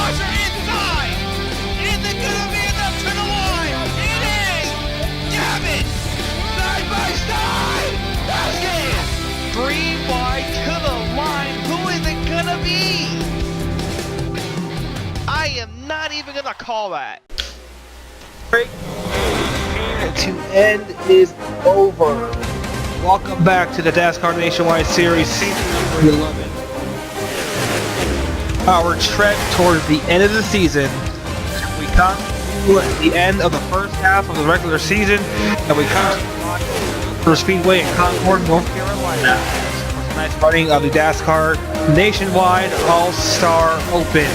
crusher inside. Is it gonna be enough to the line? It is. Damn it. Side by side. Basket. 3 wide to the line. Who is it gonna be? I am not even gonna call that. To end is over. Welcome back to the DASCAR Nationwide Series Season 11. Our trek towards the end of the season. We come to the end of the first half of the regular season, and we come to Speedway in Concord, North Carolina. For tonight's running of the DASCAR Nationwide All-Star Open.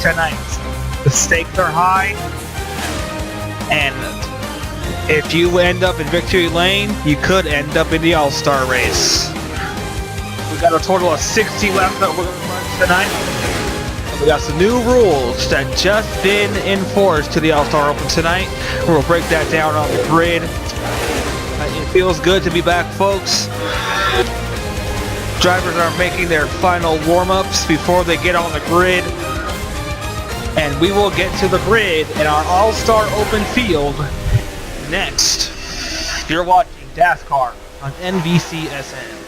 Tonight, the stakes are high, and if you end up in victory lane, you could end up in the All-Star race. We got a total of 60 laps that we're going to run tonight. We got some new rules that just been enforced to the All-Star Open tonight. We'll break that down on the grid. It feels good to be back, folks. Drivers are making their final warm-ups before they get on the grid. And we will get to the grid in our All-Star Open field next. You're watching DASCAR on NBCSN.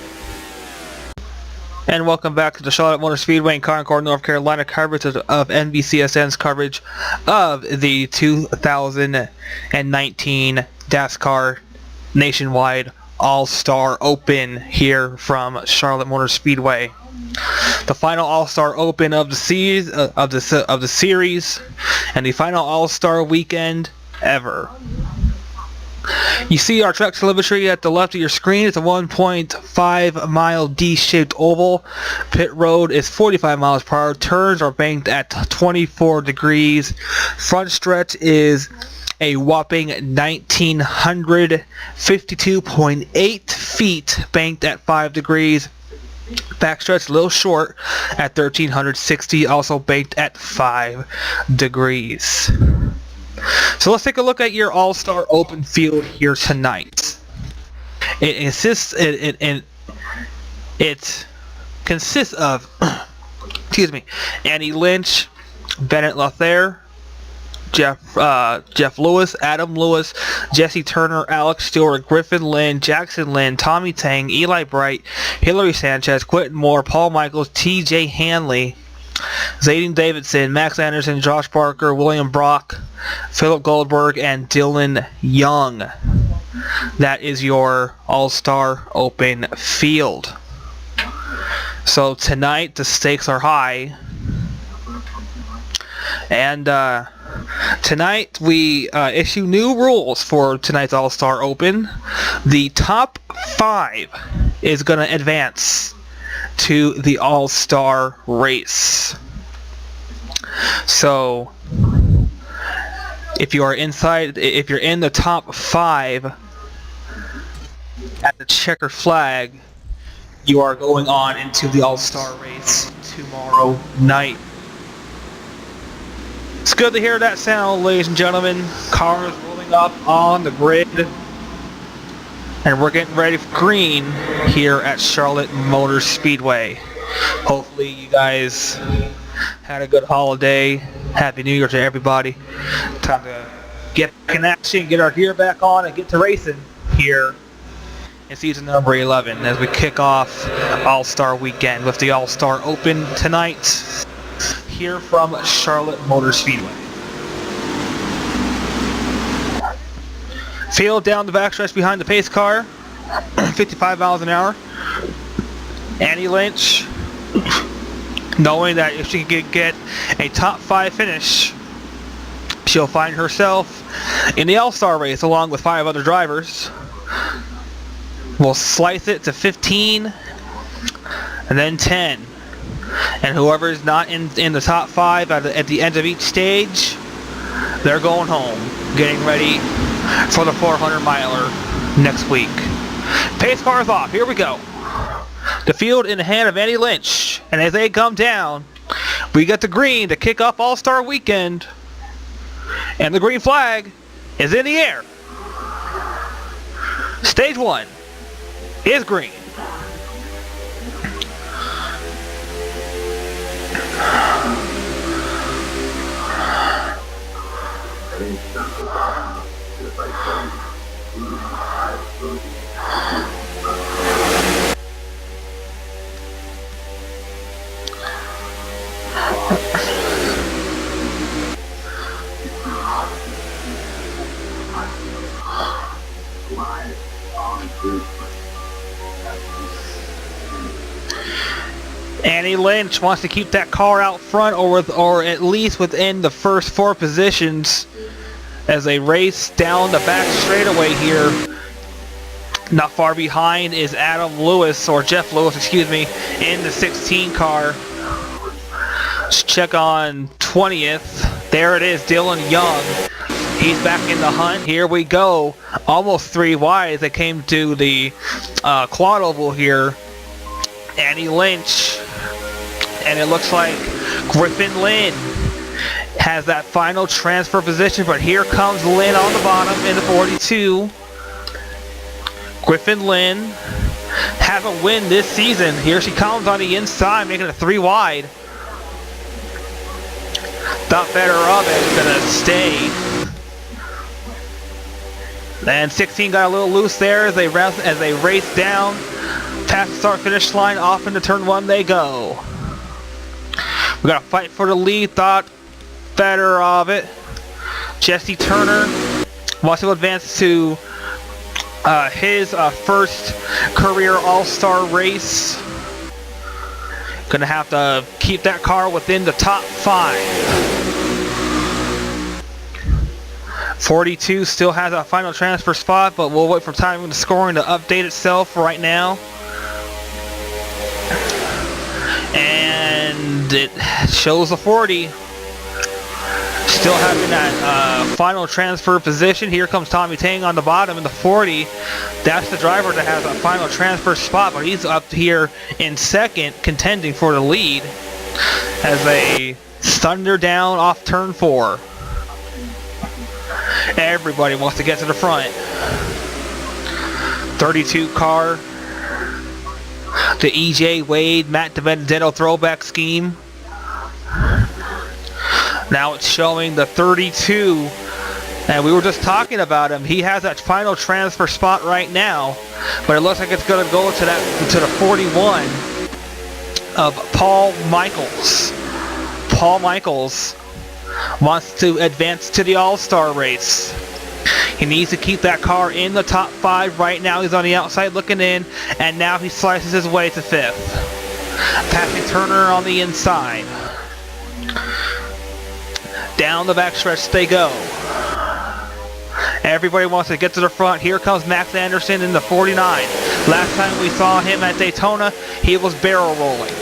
And welcome back to the Charlotte Motor Speedway in Concord, North Carolina coverage of NBCSN's coverage of the 2019 DASCAR Nationwide All-Star Open here from Charlotte Motor Speedway. The final All-Star Open of the series, and the final All-Star weekend ever. You see our track telemetry at the left of your screen. It's a 1.5 mile D-shaped oval. Pit road is 45 miles per hour. Turns are banked at 24 degrees. Front stretch is a whopping 1,952.8 feet, banked at 5 degrees. Backstretch a little short at 1,360, also banked at 5 degrees. So let's take a look at your All-Star Open field here tonight. It consists of Andy Lynch, Bennett Lothair, Jeff Lewis, Adam Lewis, Jesse Turner, Alex Stewart, Griffin Lynn, Jackson Lynn, Tommy Tang, Eli Bright, Hillary Sanchez, Quentin Moore, Paul Michaels, TJ Hanley, Zayden Davidson, Max Anderson, Josh Barker, William Brock, Philip Goldberg, and Dylan Young. That is your All-Star Open field. So tonight the stakes are high, and tonight we issue new rules for tonight's All-Star Open. The top 5 is going to advance to the All-Star race. So if you're in the top 5 at the checker flag, you are going on into the All-Star race tomorrow night. It's good to hear that sound, ladies and gentlemen. Cars rolling up on the grid. And we're getting ready for green here at Charlotte Motor Speedway. Hopefully you guys had a good holiday. Happy New Year to everybody. Time to get in action, get our gear back on, and get to racing here in season number 11 as we kick off All-Star Weekend with the All-Star Open tonight here from Charlotte Motor Speedway. Field down the backstretch behind the pace car, 55 miles an hour. Annie Lynch, knowing that if she can get a top 5 finish, she'll find herself in the All-Star race along with 5 other drivers. We'll slice it to 15 and then 10. And whoever is not in the top 5 at the end of each stage, they're going home, getting ready for the 400 miler next week. Pace cars off. Here we go. The field in the hand of Annie Lynch. And as they come down, we get the green to kick off All-Star Weekend. And the green flag is in the air. Stage 1 is green. Annie Lynch wants to keep that car out front, or at least within the first 4 positions as they race down the back straightaway here. Not far behind is Adam Lewis, or Jeff Lewis, excuse me, in the 16 car. Let's check on 20th. There it is, Dylan Young. He's back in the hunt. Here we go. Almost 3 wide. They came to the quad oval here. Annie Lynch. And it looks like Griffin Lynn has that final transfer position, but here comes Lynn on the bottom in the 42. Griffin Lynn has a win this season. Here she comes on the inside, making it 3 wide. Thought better of it, gonna stay. And 16 got a little loose there as they race down past the start finish line. Off into turn 1 they go. We got to fight for the lead. Thought better of it. Jesse Turner wants to advance to his first career All-Star race. Gonna have to keep that car within the top 5. 42 still has a final transfer spot, but we'll wait for timing the scoring to update itself right now. And it shows the 40 still having that final transfer position. Here comes Tommy Tang on the bottom in the 40. That's the driver that has a final transfer spot, but he's up here in second, contending for the lead as they thunder down off turn 4. Everybody wants to get to the front. 32 car. The EJ Wade, Matt DiBenedetto throwback scheme. Now it's showing the 32, and we were just talking about him. He has that final transfer spot right now, but it looks like it's going to go to the 41 of Paul Michaels. Paul Michaels wants to advance to the All-Star race. He needs to keep that car in the top 5 right now. He's on the outside looking in, and now he slices his way to 5th. Passing Turner on the inside. Down the backstretch they go. Everybody wants to get to the front. Here comes Max Anderson in the 49. Last time we saw him at Daytona, he was barrel rolling.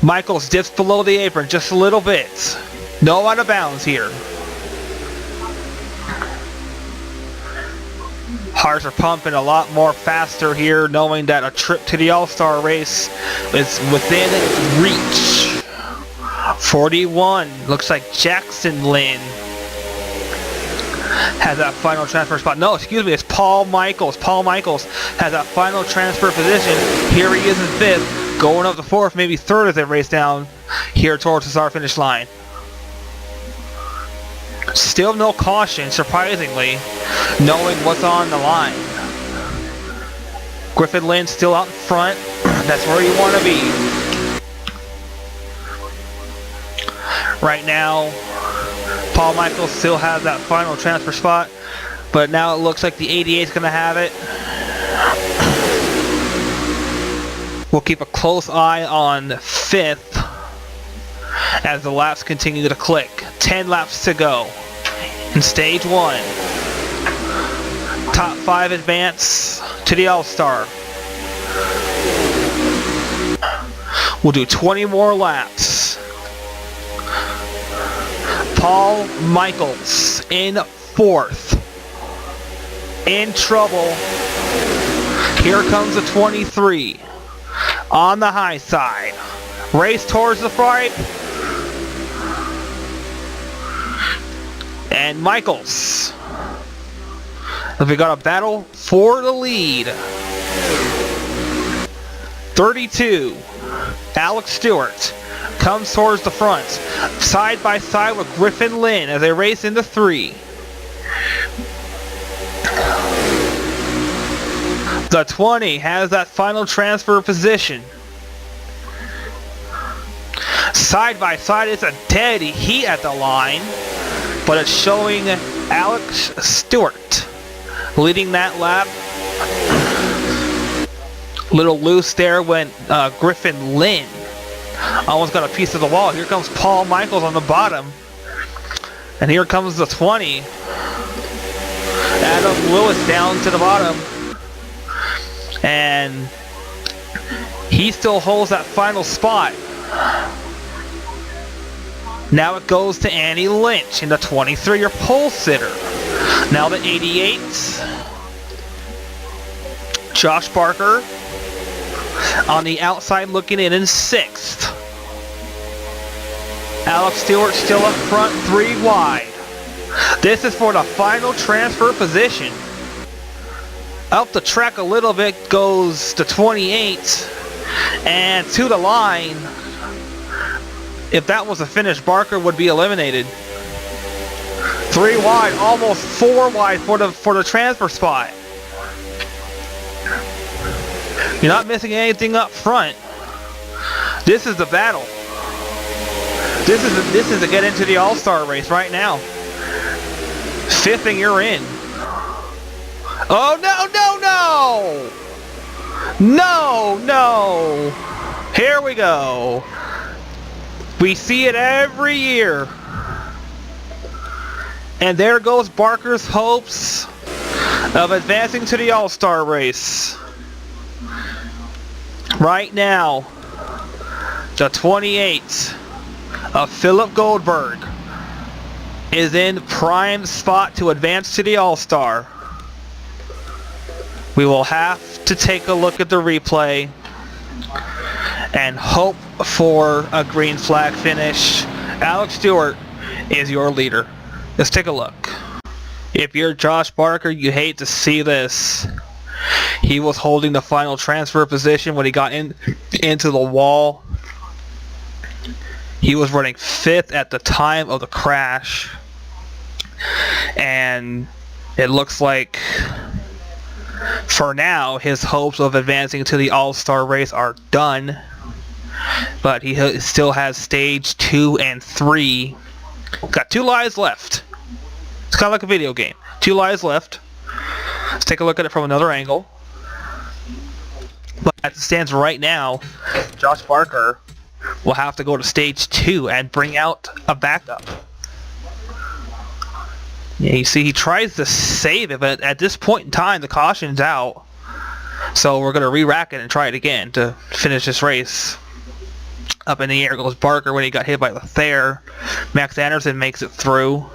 Michaels dips below the apron just a little bit. No out of bounds here. Hearts are pumping a lot more faster here, knowing that a trip to the All-Star race is within reach. 41, looks like Jackson Lynn has that final transfer spot. No, excuse me, it's Paul Michaels. Paul Michaels has that final transfer position. Here he is in 5th, going up to 4th, maybe 3rd as they race down here towards the start finish line. Still no caution, surprisingly, knowing what's on the line. Griffin Lynn still out in front. That's where you want to be. Right now, Paul Michaels still has that final transfer spot, but now it looks like the 88 is going to have it. We'll keep a close eye on 5th as the laps continue to click. 10 laps to go in stage 1. Top 5 advance to the All-Star. We'll do 20 more laps. Paul Michaels in 4th. In trouble. Here comes the 23. On the high side. Race towards the stripe. And Michaels. We got a battle for the lead. 32. Alex Stewart comes towards the front. Side by side with Griffin Lynn as they race into 3. The 20 has that final transfer position. Side by side, it's a dead heat at the line, but it's showing Alex Stewart leading that lap. Little loose there when Griffin Lynn almost got a piece of the wall. Here comes Paul Michaels on the bottom. And here comes the 20. Adam Lewis down to the bottom. And he still holds that final spot. Now it goes to Annie Lynch in the 23, your pole sitter. Now the 88. Josh Barker on the outside looking in 6th. Alex Stewart still up front, 3 wide. This is for the final transfer position. Up the track a little bit goes the 28, and to the line. If that was a finish, Barker would be eliminated. 3 wide, almost 4 wide for the transfer spot. You're not missing anything up front. This is the battle. This is to get into the All-Star race right now. 5th and you're in. Oh no! Here we go. We see it every year. And there goes Barker's hopes of advancing to the All-Star race. Right now, the 28 of Philip Goldberg is in prime spot to advance to the All-Star. We will have to take a look at the replay and hope for a green flag finish. Alex Stewart is your leader. Let's take a look. If you're Josh Barker, you hate to see this. He was holding the final transfer position when he got into the wall. He was running 5th at the time of the crash. And it looks like, for now, his hopes of advancing to the All-Star race are done. But he still has stage 2 and 3. Got 2 lives left. It's kind of like a video game. 2 lives left. Let's take a look at it from another angle. But as it stands right now, Josh Barker will have to go to stage 2 and bring out a backup. Yeah, you see he tries to save it, but at this point in time the caution's out. So we're going to re-rack it and try it again to finish this race. Up in the air goes Barker when he got hit by the Thayer. Max Anderson makes it through.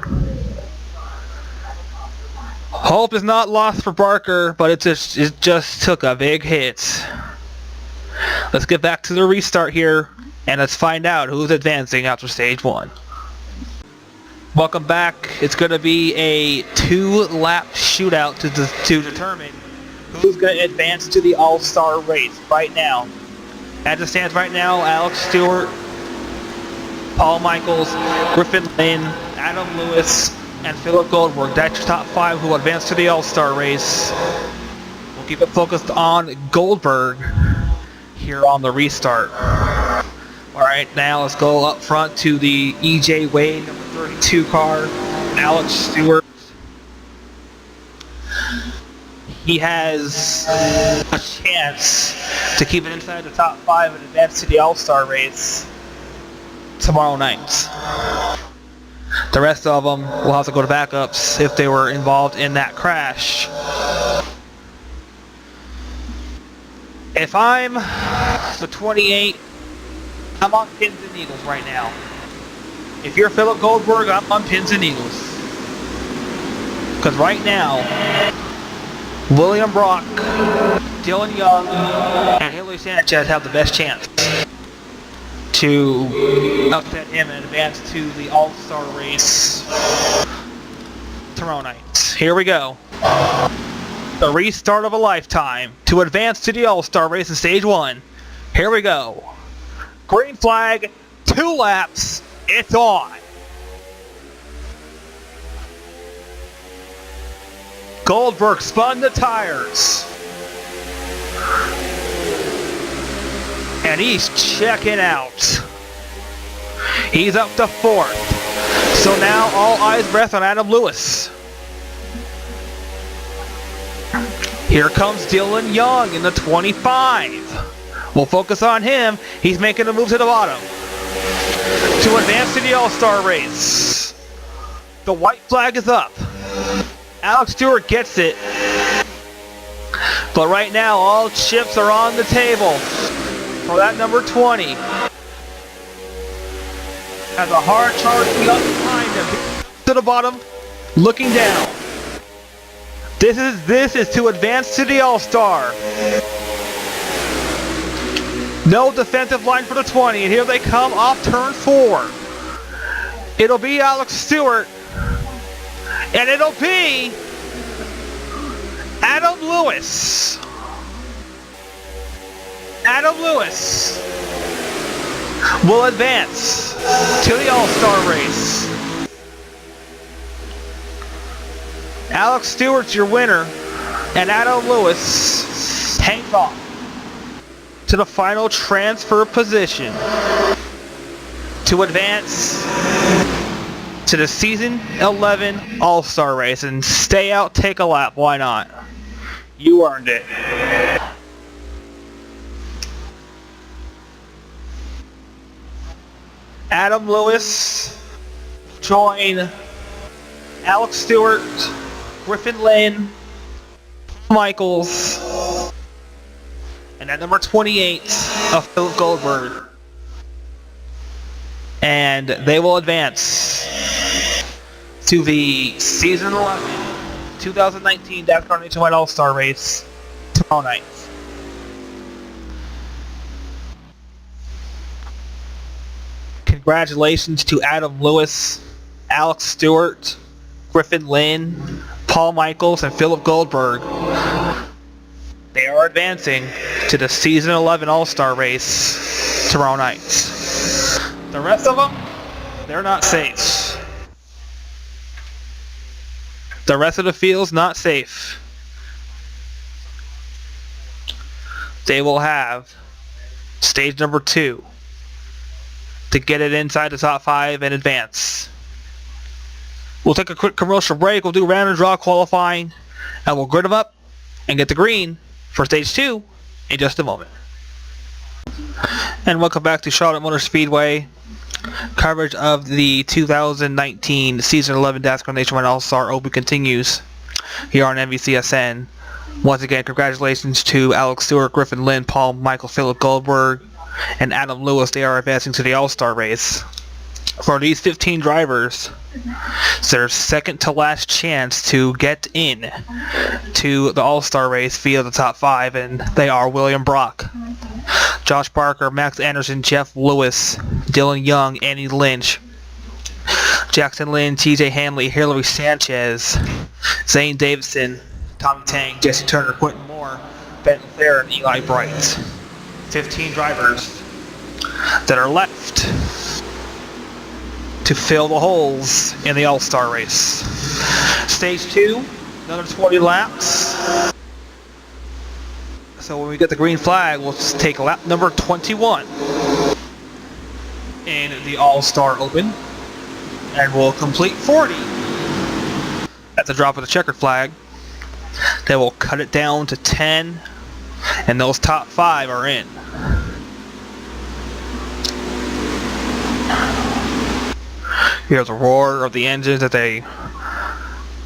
Hope is not lost for Barker, but it just took a big hit. Let's get back to the restart here, and let's find out who's advancing after stage 1. Welcome back. It's going to be a 2-lap shootout to determine who's going to advance to the All-Star race right now. As it stands right now, Alex Stewart, Paul Michaels, Griffin Lynn, Adam Lewis, and Philip Goldberg. That's your top 5 who advance to the All-Star race. We'll keep it focused on Goldberg here on the restart. Alright, now let's go up front to the E.J. Wade number 32 car, Alex Stewart. He has a chance to keep it inside the top 5 and advance to the All-Star race tomorrow night. The rest of them will have to go to backups if they were involved in that crash. If I'm the 28, I'm on pins and needles right now. If you're Philip Goldberg, I'm on pins and needles. Because right now, William Brock, Dylan Young, and Haley Sanchez have the best chance to upset him and advance to the All-Star race tomorrow night. Here we go. The restart of a lifetime to advance to the All-Star race in stage 1. Here we go. Green flag, 2 laps, it's on. Goldberg spun the tires. And he's checking out. He's up to 4th. So now all eyes rest on Adam Lewis. Here comes Dylan Young in the 25. We'll focus on him. He's making a move to the bottom to advance to the All-Star race. The white flag is up. Alex Stewart gets it. But right now, all chips are on the table for that number 20. Has a hard charge up behind him. To the bottom, looking down. This is to advance to the All-Star. No defensive line for the 20, and here they come off turn 4. It'll be Alex Stewart, and it'll be Adam Lewis. Adam Lewis will advance to the All-Star race. Alex Stewart's your winner, and Adam Lewis hangs off to the final transfer position to advance to the Season 11 All-Star race and stay out, take a lap. Why not? You earned it. Adam Lewis join Alex Stewart, Griffin Lynn, Michaels, and at number 28 of Philip Goldberg. And they will advance to the Season 11 2019 DASCAR Nationwide All-Star race tomorrow night. Congratulations to Adam Lewis, Alex Stewart, Griffin Lynn, Paul Michaels, and Philip Goldberg. They are advancing to the Season 11 All-Star race tomorrow night. The rest of them, they're not safe. The rest of the field's not safe. They will have stage number 2 to get it inside the top 5 and advance. We'll take a quick commercial break. We'll do random draw qualifying, and we'll grid them up and get the green for stage 2 in just a moment. And welcome back to Charlotte Motor Speedway. Coverage of the 2019 Season 11 DASCAR Nationwide All-Star Open continues here on NBCSN. Once again, congratulations to Alex Stewart, Griffin Lynn, Paul Michael, Philip Goldberg, and Adam Lewis. They are advancing to the All-Star race. For these 15 drivers, it's their second to last chance to get in to the All-Star race via the top 5, and they are William Brock, Josh Parker, Max Anderson, Jeff Lewis, Dylan Young, Andy Lynch, Jackson Lynn, TJ Hanley, Hillary Sanchez, Zane Davidson, Tommy Tang, Jesse Turner, Quentin Moore, Ben Fair, and Eli Bright. 15 drivers that are left to fill the holes in the All-Star race. Stage 2, another 20 laps. So when we get the green flag, we'll just take lap number 21 in the All-Star Open, and we'll complete 40. At the drop of the checkered flag, they will cut it down to 10, and those top 5 are in. Here's a roar of the engines as they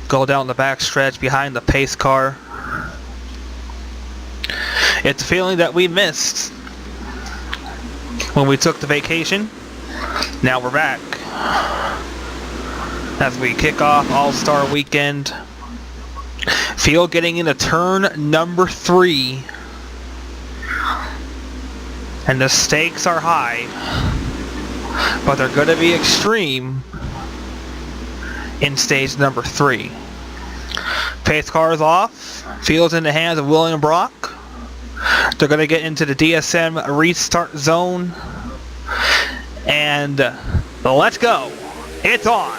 go down the back stretch behind the pace car. It's a feeling that we missed when we took the vacation. Now we're back as we kick off All-Star Weekend. Field getting into turn number 3, and the stakes are high, but they're going to be extreme in stage number 3. Pace car is off. Field's in the hands of William Brock. They're going to get into the DSM restart zone. And let's go. It's on.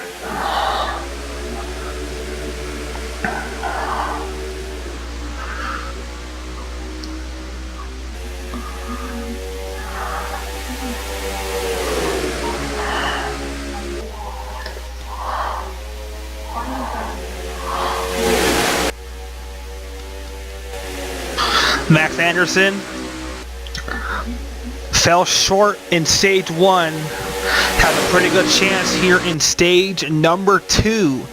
Max Anderson fell short in stage 1. Has a pretty good chance here in stage number 2.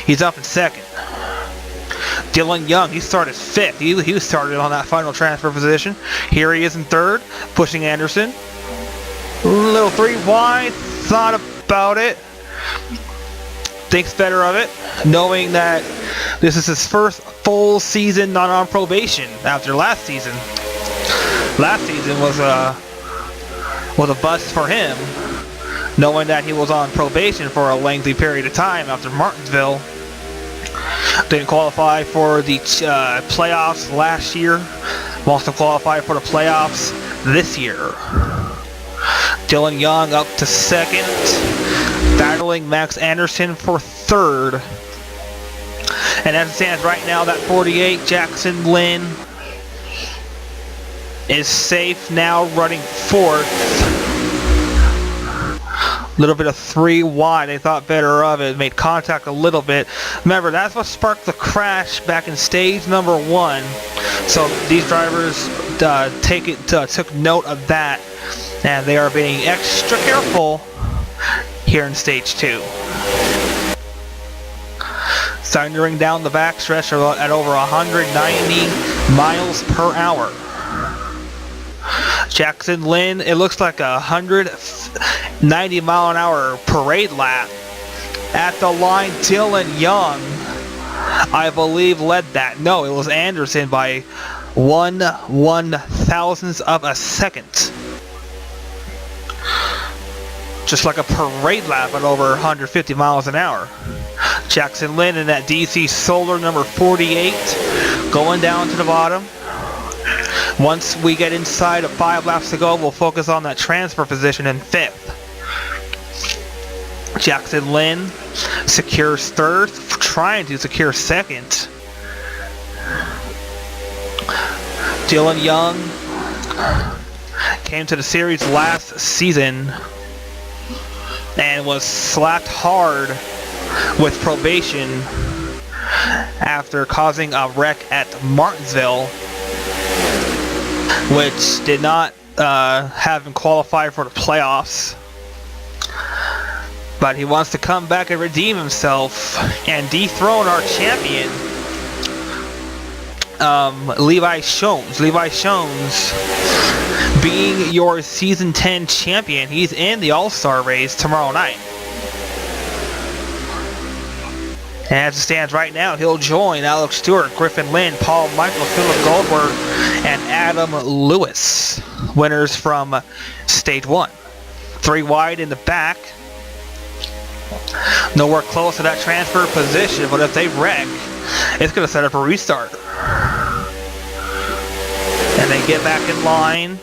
He's up in second. Dylan Young, he started 5th. He started on that final transfer position. Here he is in 3rd, pushing Anderson. Little 3 wide, thought about it. Thinks better of it, knowing that this is his first full season not on probation after last season. Last season was a bust for him, knowing that he was on probation for a lengthy period of time after Martinsville. Didn't qualify for the playoffs last year. Wants to qualify for the playoffs this year. Dylan Young up to 2nd, battling Max Anderson for 3rd. And as it stands right now, that 48, Jackson Lynn, is safe now, running 4th. Little bit of 3 wide. They thought better of it. Made contact a little bit. Remember, that's what sparked the crash back in stage number 1. So these drivers took note of that, and they are being extra careful here in stage 2. Thundering down the backstretch at over 190 miles per hour. Jackson Lynn, it looks like a 190 mile an hour parade lap. At the line, Dylan Young, I believe, led that. No, it was Anderson by 1/1000th of a second. Just like a parade lap at over 150 miles an hour. Jackson Lynn in that DC Solar number 48, going down to the bottom. Once we get inside of 5 laps to go, we'll focus on that transfer position in 5th. Jackson Lynn secures 3rd, trying to secure 2nd. Dylan Young came to the series last season and was slapped hard with probation after causing a wreck at Martinsville, which did not have him qualify for the playoffs. But he wants to come back and redeem himself and dethrone our champion, Levi Shones. Levi Shones, being your season 10 champion, he's in the All-Star race tomorrow night. And as it stands right now, he'll join Alex Stewart, Griffin Lynn, Paul Michael, Philip Goldberg, and Adam Lewis, winners from stage 1. 3 wide in the back. Nowhere close to that transfer position, but if they wreck, it's going to set up a restart. And they get back in line.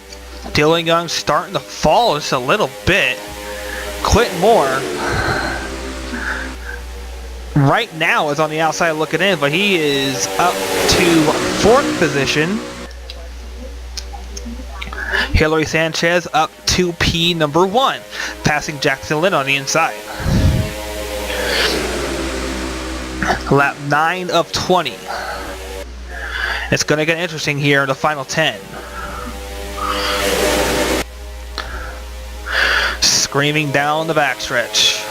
Dylan Young starting to fall just a little bit. Quentin Moore right now is on the outside looking in, but he is up to 4th position. Hillary Sanchez up to P number 1, passing Jackson Lynn on the inside. Lap 9 of 20. It's going to get interesting here in the final 10. Screaming down the backstretch.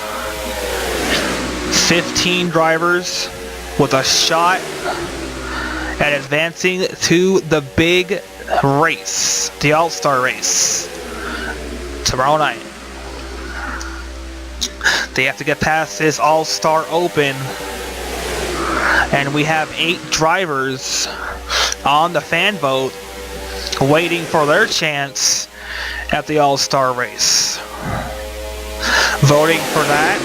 15 drivers with a shot at advancing to the big race, the All-Star race, tomorrow night. They have to get past this All-Star Open, and we have 8 drivers on the fan vote waiting for their chance at the All-Star race. Voting for that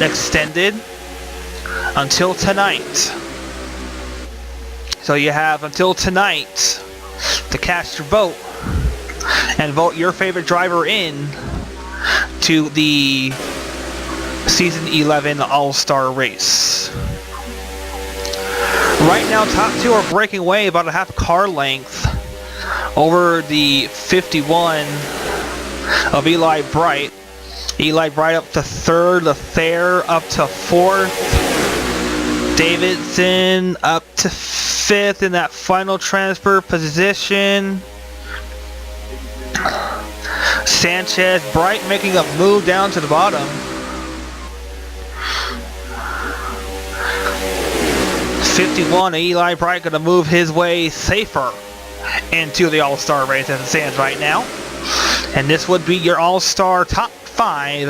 extended until tonight. So you have until tonight to cast your vote and vote your favorite driver in to the Season 11 All-Star race. Right now, top 2 are breaking away about a half car length over the 51 of Eli Bright. Eli Bright up to 3rd, Lethair up to 4th, Davidson up to 5th in that final transfer position. Sanchez Bright making a move down to the bottom. 51, Eli Bright going to move his way safer into the All-Star race as it stands right now. And this would be your All-Star top 5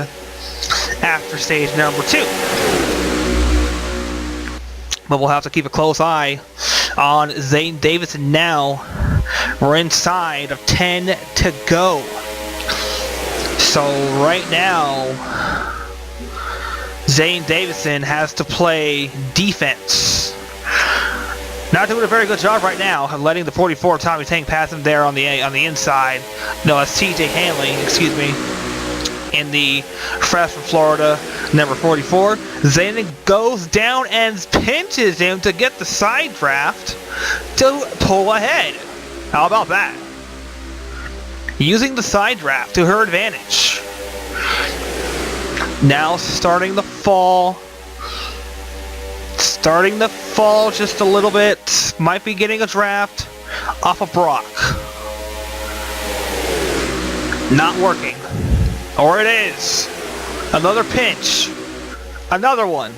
after stage number 2. But we'll have to keep a close eye on Zane Davidson now. We're inside of 10 to go. So right now, Zane Davidson has to play defense. Not doing a very good job right now of letting the 44 Tommy Tank pass him there on the inside. No, that's TJ Hanley, excuse me, in the fresh from Florida, number 44. Zane goes down and pinches him to get the side draft to pull ahead. How about that? Using the side draft to her advantage. Now starting to fall just a little bit. Might be getting a draft off of Brock. Not working. Or it is. Another pinch. Another one.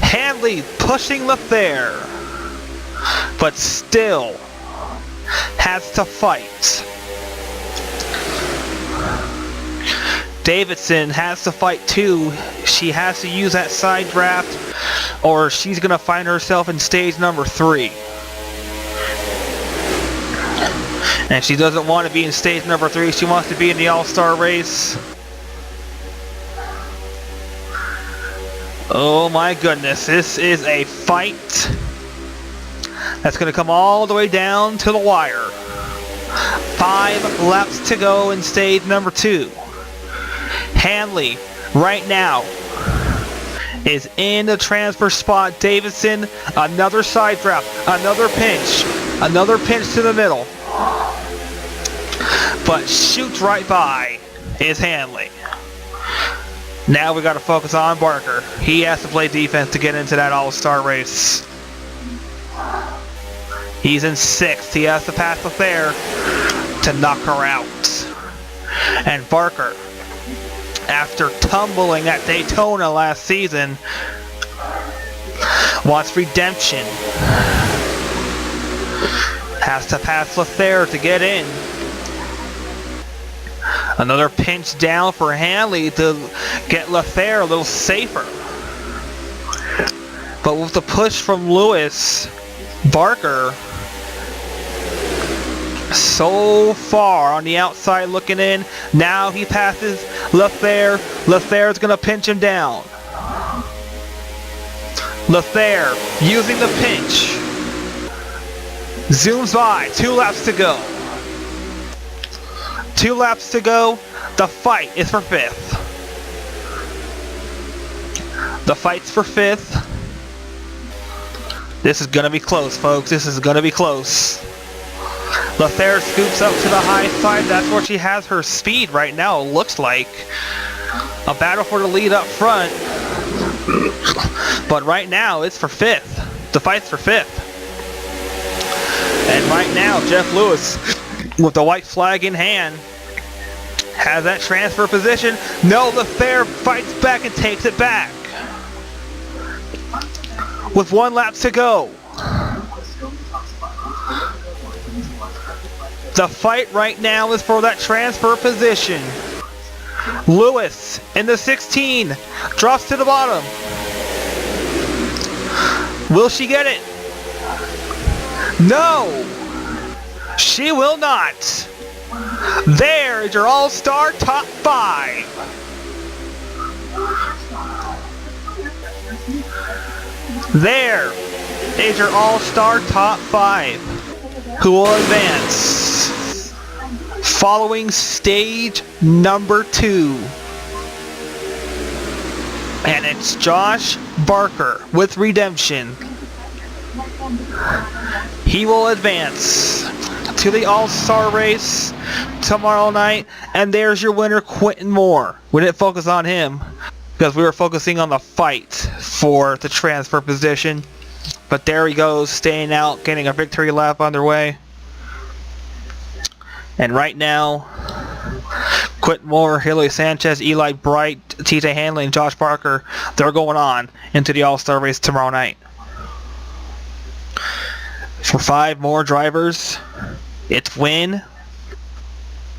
Hanley pushing Lefebvre, but still has to fight. Davidson has to fight too. She has to use that side draft, or she's going to find herself in stage number 3. And she doesn't want to be in stage number 3. She wants to be in the All-Star race. Oh my goodness, this is a fight that's going to come all the way down to the wire. 5 laps to go in stage number 2. Hanley, right now, is in the transfer spot. Davidson, another side draft, another pinch to the middle. But shoots right by is Hanley. Now we got to focus on Barker. He has to play defense to get into that All-Star race. He's in 6th. He has to pass Lefebvre to knock her out. And Barker, after tumbling at Daytona last season, wants redemption. Has to pass Lefebvre to get in. Another pinch down for Hanley to get Lefebvre a little safer. But with the push from Lewis, Barker so far on the outside looking in. Now he passes Lefebvre. Lefebvre's going to pinch him down. Lefebvre using the pinch. Zooms by. 2 laps to go. 2 laps to go. The fight is for 5th. The fight's for 5th. This is going to be close, folks. This is going to be close. Lefebvre scoops up to the high side. That's where she has her speed right now, it looks like. A battle for the lead up front. But right now, it's for 5th. The fight's for 5th. And right now, Jeff Lewis, with the white flag in hand, has that transfer position. No, Lefebvre fights back and takes it back. With 1 lap to go. The fight right now is for that transfer position. Lewis in the 16 drops to the bottom. Will she get it? No, she will not. There is your All-Star top 5. There is your All-Star top 5. Who will advance following stage number 2. And it's Josh Barker with redemption. He will advance to the All-Star race tomorrow night. And there's your winner, Quentin Moore. We didn't focus on him because we were focusing on the fight for the transfer position. But there he goes, staying out, getting a victory lap underway. And right now, Quentin Moore, Hillary Sanchez, Eli Bright, TJ Hanley, and Josh Parker, they're going on into the All-Star race tomorrow night. For 5 more drivers, it's win,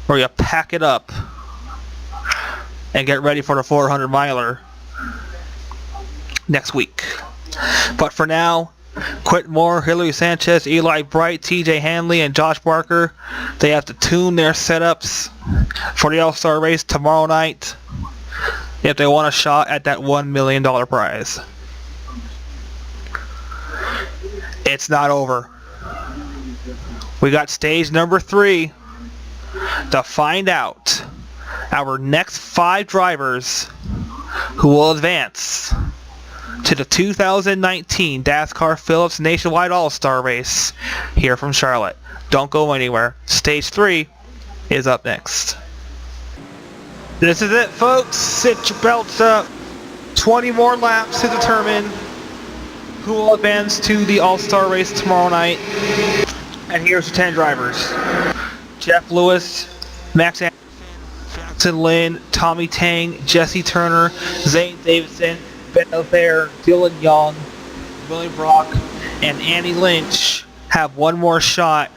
or you pack it up and get ready for the 400 miler next week. But for now, Quentin Moore, Hillary Sanchez, Eli Bright, TJ Hanley, and Josh Parker, they have to tune their setups for the All-Star race tomorrow night if they want a shot at that $1 million prize. It's not over. We got stage number 3 to find out our next 5 drivers who will advance to the 2019 DASCAR Phillips Nationwide All-Star Race here from Charlotte. Don't go anywhere. Stage 3 is up next. This is it, folks. Sit your belts up. 20 more laps to determine who will advance to the All-Star Race tomorrow night. And here's the 10 drivers. Jeff Lewis, Max Anderson, Jackson Lynn, Tommy Tang, Jesse Turner, Zane Davidson, Ben Othair, Dylan Young, Willie Brock, and Annie Lynch have one more shot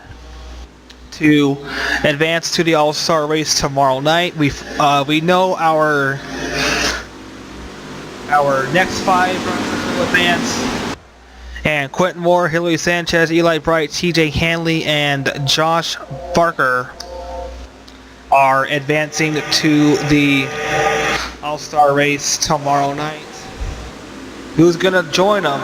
to advance to the All-Star race tomorrow night. We know our next 5 runners will advance, and Quentin Moore, Hillary Sanchez, Eli Bright, TJ Hanley, and Josh Barker are advancing to the All-Star race tomorrow night. Who's gonna join them?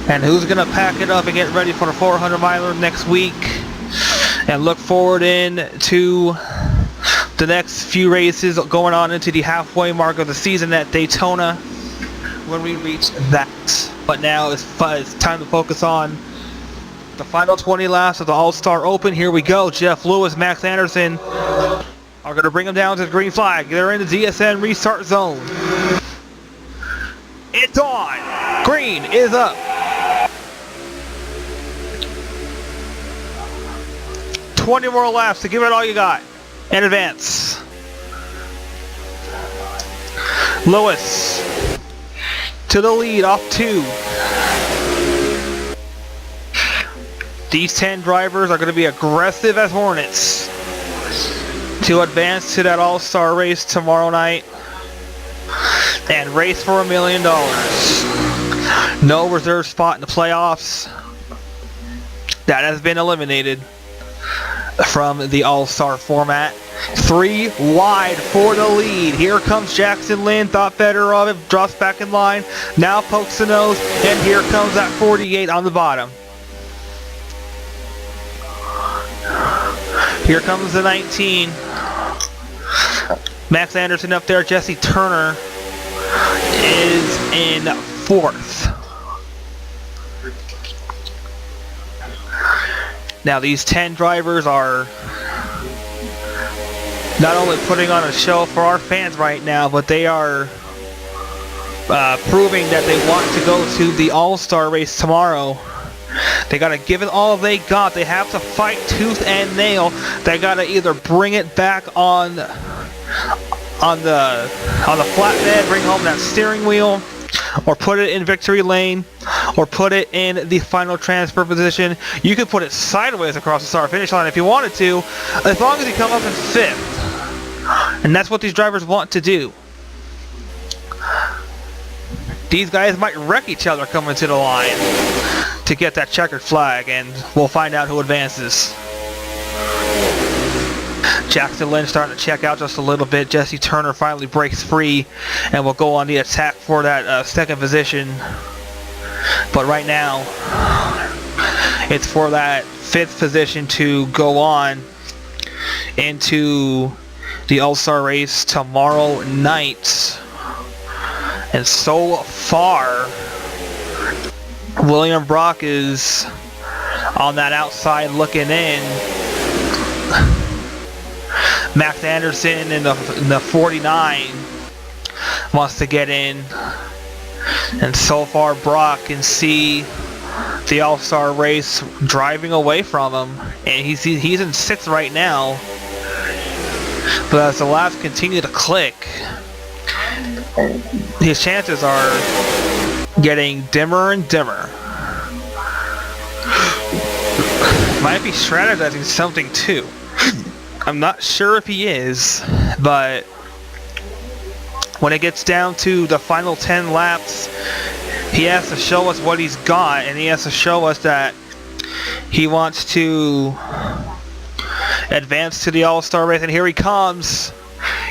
And who's gonna pack it up and get ready for the 400 miler next week? And look forward into the next few races going on into the halfway mark of the season at Daytona when we reach that. But now it's time to focus on the final 20 laps of the All-Star Open. Here we go. Jeff Lewis, Max Anderson are going to bring them down to the green flag. They're in the DSN restart zone. It's on. Green is up. 20 more laps to give it all you got in advance. Lewis to the lead off 2. These 10 drivers are going to be aggressive as Hornets to advance to that All-Star race tomorrow night and race for $1 million. No reserve spot in the playoffs. That has been eliminated from the All-Star format. 3 wide for the lead. Here comes Jackson Lynn, thought better of it, drops back in line, now pokes the nose, and here comes that 48 on the bottom. Here comes the 19. Max Anderson up there. Jesse Turner is in 4th. Now these 10 drivers are not only putting on a show for our fans right now, but they are proving that they want to go to the All-Star race tomorrow. They got to give it all they got. They have to fight tooth and nail. They got to either bring it back on the flatbed, bring home that steering wheel, or put it in victory lane, or put it in the final transfer position. You could put it sideways across the start finish line if you wanted to, as long as you come up in 5th. And that's what these drivers want to do. These guys might wreck each other coming to the line to get that checkered flag, and we'll find out who advances. Jackson Lynn starting to check out just a little bit. Jesse Turner finally breaks free and will go on the attack for that 2nd position. But right now, it's for that 5th position to go on into the All-Star race tomorrow night. And so far, William Brock is on that outside looking in. Max Anderson in the 49 wants to get in. And so far, Brock can see the All-Star race driving away from him, and he's in 6th right now. But as the laps continue to click, his chances are getting dimmer and dimmer. Might be strategizing something too. I'm not sure if he is, but when it gets down to the final 10 laps, he has to show us what he's got, and he has to show us that he wants to advance to the All-Star race. And here he comes.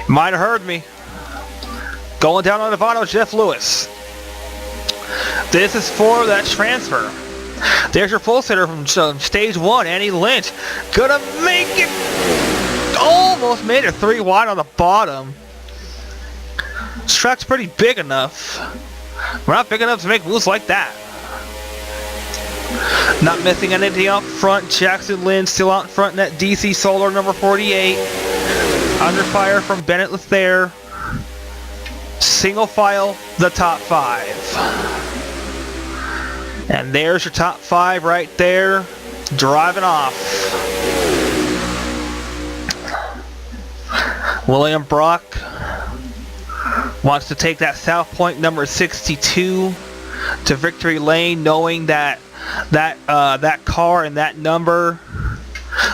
You might have heard me. Going down on Nevada, Jeff Lewis. This is for that transfer. There's your pole sitter from stage 1, Annie Lynch. Gonna make it. Almost made it 3 wide on the bottom. This track's pretty big enough. We're not big enough to make moves like that. Not missing anything out front. Jackson Lynn still out in front in that DC Solar number 48. Under fire from Bennett Lethair. Single file, the top 5. And there's your top 5 right there, driving off. William Brock wants to take that South Point number 62 to victory lane, knowing that car and that number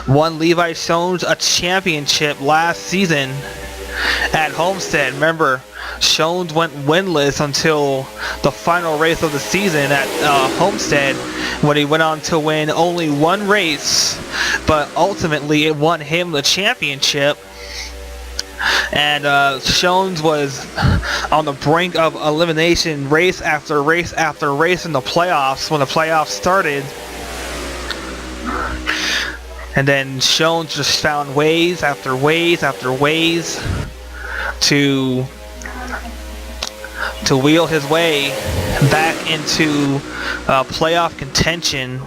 won Levi Jones a championship last season at Homestead. Remember, Jones went winless until the final race of the season at Homestead, when he went on to win only 1 race, but ultimately it won him the championship. And Jones was on the brink of elimination race after race after race in the playoffs when the playoffs started. And then Jones just found ways after ways after ways to wheel his way back into playoff contention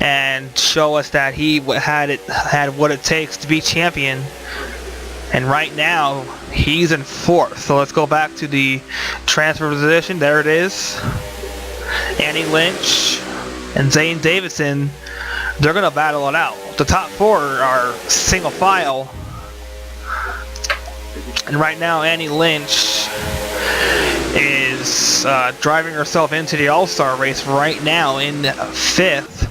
and show us that he had what it takes to be champion. And right now he's in 4th. So let's go back to the transfer position. There it is. Annie Lynch and Zane Davidson, they're gonna battle it out. The top 4 are single file. And right now Annie Lynch is driving herself into the All-Star race right now in 5th.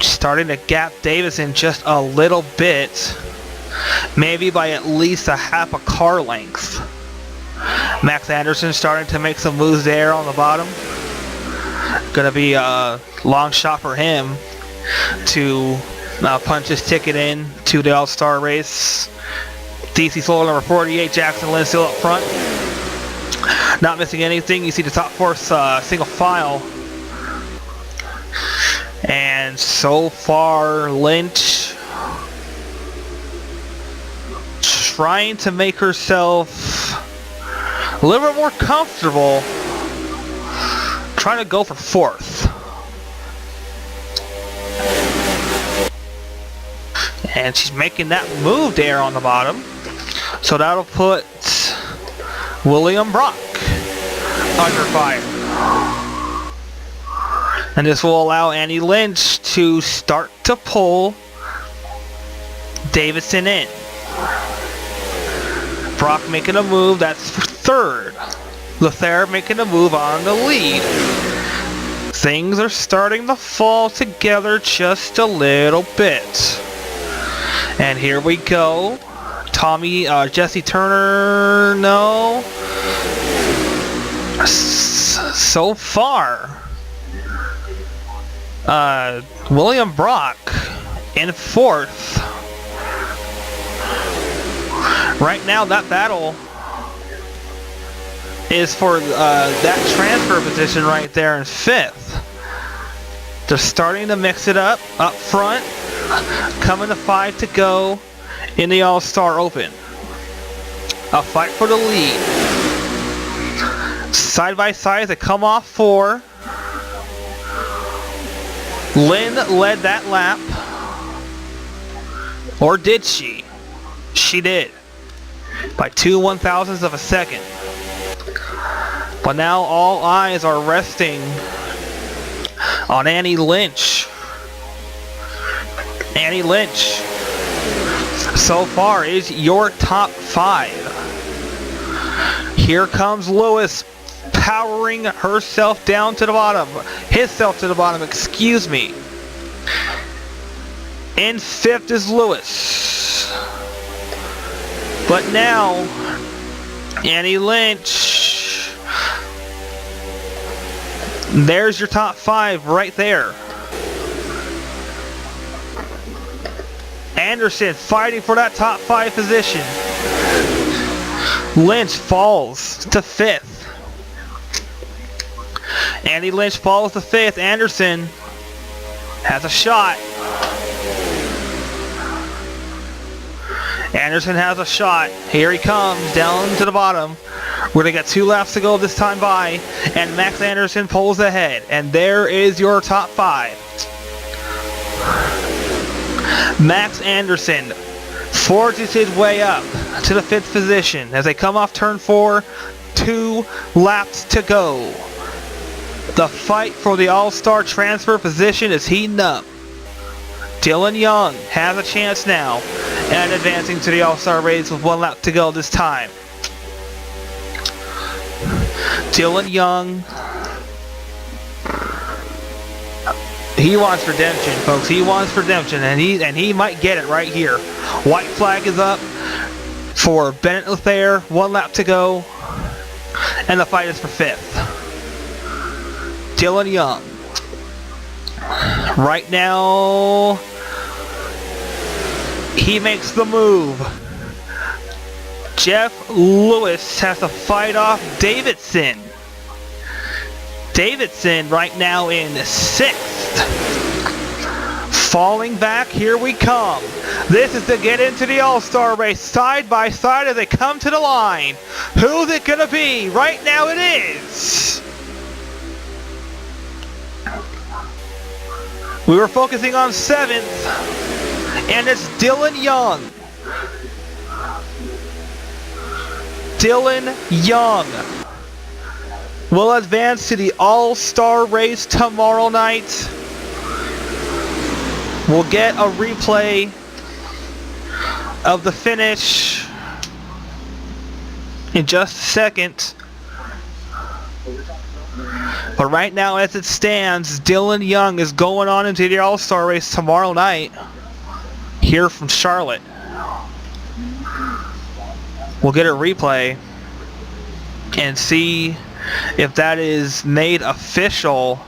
Starting to gap Davidson just a little bit. Maybe by at least a half a car length. Max Anderson starting to make some moves there on the bottom. Gonna be a long shot for him to punch his ticket in to the All-Star race. DC Solar number 48, Jackson Lynn still up front. Not missing anything. You see the top 4 single file. And so far, Lynch trying to make herself a little bit more comfortable, trying to go for 4th. And she's making that move there on the bottom. So that'll put William Brock under fire. And this will allow Annie Lynch to start to pull Davidson in. Brock making a move, that's 3rd. Lethair making a move on the lead. Things are starting to fall together just a little bit. And here we go. Jesse Turner, no. So far, William Brock in 4th. Right now, that battle is for that transfer position right there in 5th. They're starting to mix it up front. Coming to 5 to go in the All-Star Open. A fight for the lead. Side by side, they come off 4. Lynn led that lap. Or did she? She did. By 2 1/1000ths of a second. But now all eyes are resting on Annie Lynch. Annie Lynch, so far, is your top 5. Here comes Lewis, powering herself down to the bottom. Himself to the bottom, excuse me. In 5th is Lewis. But now, Annie Lynch. There's your top 5 right there. Anderson fighting for that top 5 position. Lynch falls to 5th. Annie Lynch falls to 5th. Anderson has a shot. Anderson has a shot. Here he comes down to the bottom. We're going to get 2 laps to go this time by. And Max Anderson pulls ahead. And there is your top 5. Max Anderson forges his way up to the 5th position as they come off turn 4. 2 laps to go. The fight for the All-Star transfer position is heating up. Dylan Young has a chance now and advancing to the All-Star race with 1 lap to go this time. Dylan Young, he wants redemption, folks. He wants redemption, and he might get it right here. White flag is up for Bennett Lethair. 1 lap to go, and the fight is for 5th. Dylan Young. Right now, he makes the move. Jeff Lewis has to fight off Davidson. Davidson right now in 6th. Falling back, here we come. This is to get into the All-Star race side by side as they come to the line. Who's it gonna be? Right now it is. We were focusing on 7th, and it's Dylan Young. Dylan Young will advance to the All-Star race tomorrow night. We'll get a replay of the finish in just a second. But right now, as it stands, Dylan Young is going on into the All-Star race tomorrow night here from Charlotte. We'll get a replay and see if that is made official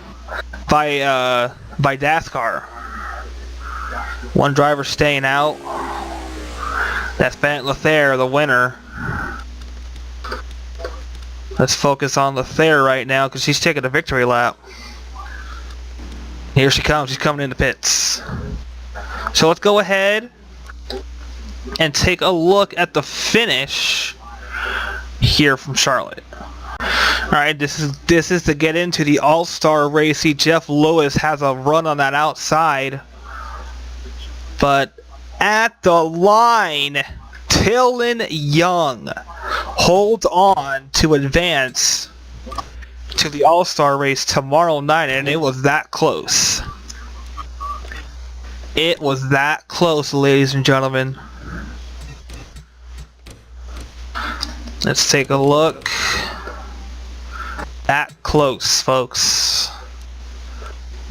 by DASCAR. 1 driver staying out. That's Bennett Lethair, the winner. Let's focus on Lethair right now because she's taking a victory lap. Here she comes. She's coming into pits. So let's go ahead and take a look at the finish here from Charlotte. Alright, this is to get into the All-Star race. See, Jeff Lewis has a run on that outside. But at the line, Dylan Young holds on to advance to the All-Star race tomorrow night, and it was that close. It was that close, ladies and gentlemen. Let's take a look. That close, folks.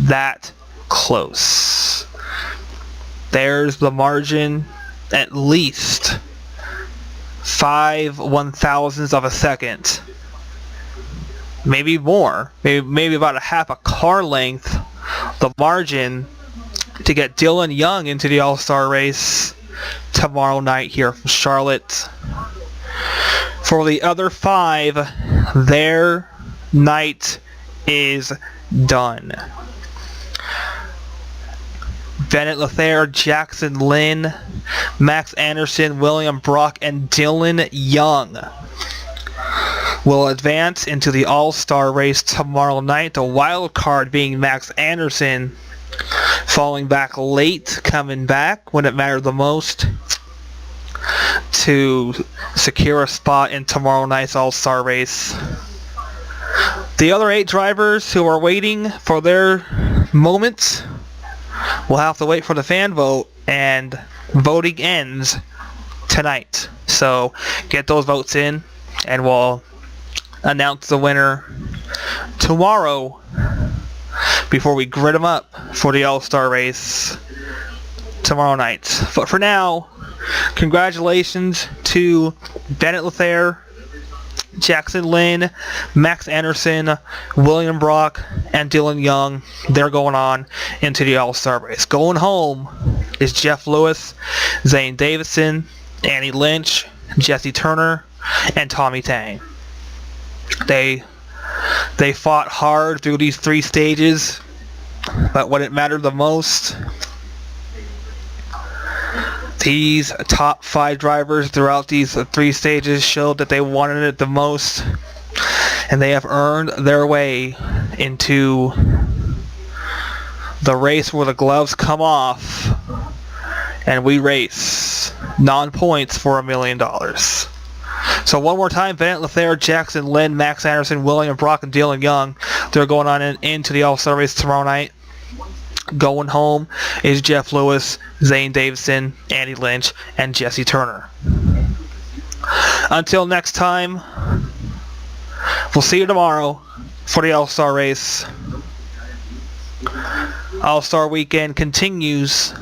That close. There's the margin, at least 5 1/1000ths of a second. Maybe more. Maybe about a half a car length. The margin to get Dylan Young into the All-Star race tomorrow night here from Charlotte. For the other 5, their night is done. Bennett Lethair, Jackson Lynn, Max Anderson, William Brock, and Dylan Young will advance into the All-Star race tomorrow night. The wild card being Max Anderson, falling back late, coming back when it mattered the most to secure a spot in tomorrow night's All-Star race. The other 8 drivers who are waiting for their moments will have to wait for the fan vote, and voting ends tonight. So get those votes in, and we'll announce the winner tomorrow before we grid them up for the All-Star race tomorrow night. But for now, congratulations to Bennett Lethair, Jackson Lynn, Max Anderson, William Brock, and Dylan Young. They're going on into the All-Star race. Going home is Jeff Lewis, Zane Davidson, Annie Lynch, Jesse Turner, and Tommy Tang. They fought hard through these 3 stages, but when it mattered the most, these top 5 drivers throughout these 3 stages showed that they wanted it the most, and they have earned their way into the race where the gloves come off and we race non-points for $1 million. So one more time, Bennett Lethair, Jackson Lynn, Max Anderson, William Brock, and Dylan Young. They're going on into the All-Star race tomorrow night. Going home is Jeff Lewis, Zane Davidson, Andy Lynch, and Jesse Turner. Until next time, we'll see you tomorrow for the All-Star race. All-Star weekend continues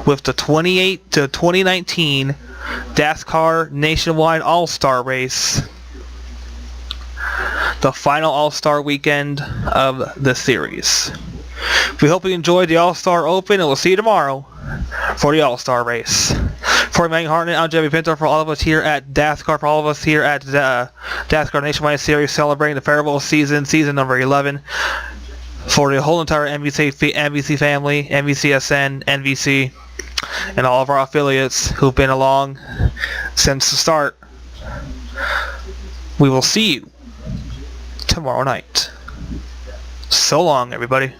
with the 2019 DASCAR Nationwide All-Star race, the final All-Star weekend of the series. We hope you enjoyed the All-Star Open, and we'll see you tomorrow for the All-Star race. For Megan Hartnett, I'm Jimmy Pinto. For all of us here at DASCAR, for all of us here at the DASCAR Nationwide Series, celebrating the Faribault season number 11. For the whole entire NBC family, NBCSN, NBC, and all of our affiliates who've been along since the start, we will see you tomorrow night. So long, everybody.